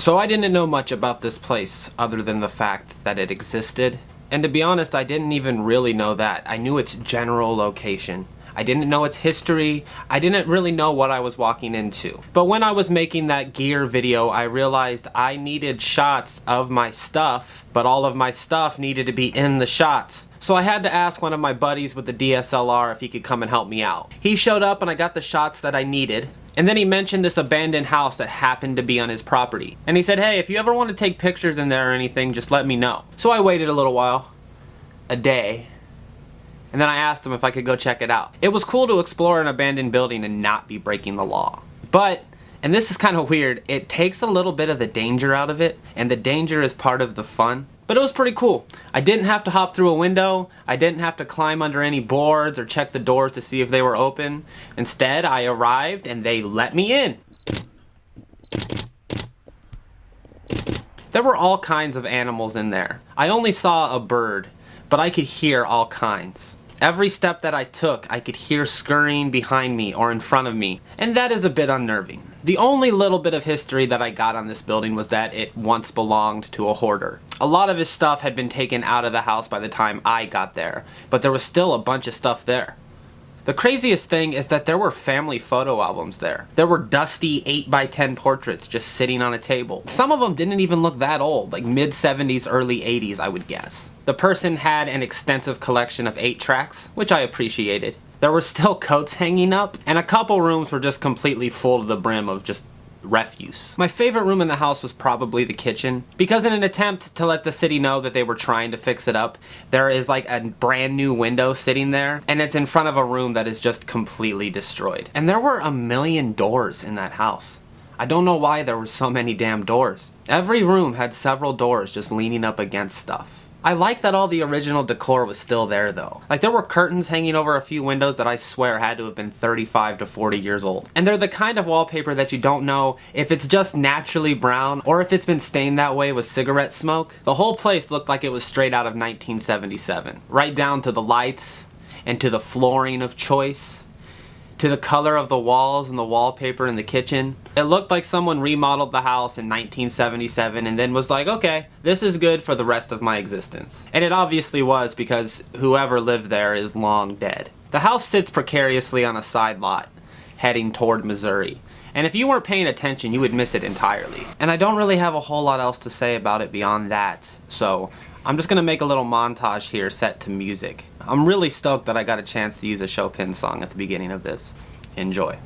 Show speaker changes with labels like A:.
A: So I didn't know much about this place other than the fact that it existed. And to be honest, I didn't even really know that. I knew its general location. I didn't know its history. I didn't really know what I was walking into. But when I was making that gear video, I realized I needed shots of my stuff, but all of my stuff needed to be in the shots. So I had to ask one of my buddies with the DSLR if he could come and help me out. He showed up and I got the shots that I needed. And then he mentioned this abandoned house that happened to be on his property. And he said, hey, if you ever want to take pictures in there or anything, just let me know. So I waited a little while, a day, and then I asked him if I could go check it out. It was cool to explore an abandoned building and not be breaking the law. But, and this is kind of weird, it takes a little bit of the danger out of it, and the danger is part of the fun. But it was pretty cool. I didn't have to hop through a window. I didn't have to climb under any boards or check the doors to see if they were open. Instead, I arrived and they let me in. There were all kinds of animals in there. I only saw a bird, but I could hear all kinds. Every step that I took, I could hear scurrying behind me or in front of me, and that is a bit unnerving. The only little bit of history that I got on this building was that it once belonged to a hoarder. A lot of his stuff had been taken out of the house by the time I got there, but there was still a bunch of stuff there. The craziest thing is that there were family photo albums there. There were dusty 8x10 portraits just sitting on a table. Some of them didn't even look that old, like mid-70s, early 80s, I would guess. The person had an extensive collection of 8-tracks, which I appreciated. There were still coats hanging up, and a couple rooms were just completely full to the brim of just refuse. My favorite room in the house was probably the kitchen, because in an attempt to let the city know that they were trying to fix it up, there is like a brand new window sitting there, and it's in front of a room that is just completely destroyed. And there were a million doors in that house. I don't know why there were so many damn doors. Every room had several doors just leaning up against stuff. I like that all the original decor was still there though. Like there were curtains hanging over a few windows that I swear had to have been 35 to 40 years old. And they're the kind of wallpaper that you don't know if it's just naturally brown or if it's been stained that way with cigarette smoke. The whole place looked like it was straight out of 1977. Right down to the lights and to the flooring of choice, to the color of the walls and the wallpaper in the kitchen. It looked like someone remodeled the house in 1977 and then was like, okay, this is good for the rest of my existence. And it obviously was, because whoever lived there is long dead. The house sits precariously on a side lot, heading toward Missouri. And if you weren't paying attention, you would miss it entirely. And I don't really have a whole lot else to say about it beyond that, so I'm just gonna make a little montage here set to music. I'm really stoked that I got a chance to use a Chopin song at the beginning of this. Enjoy.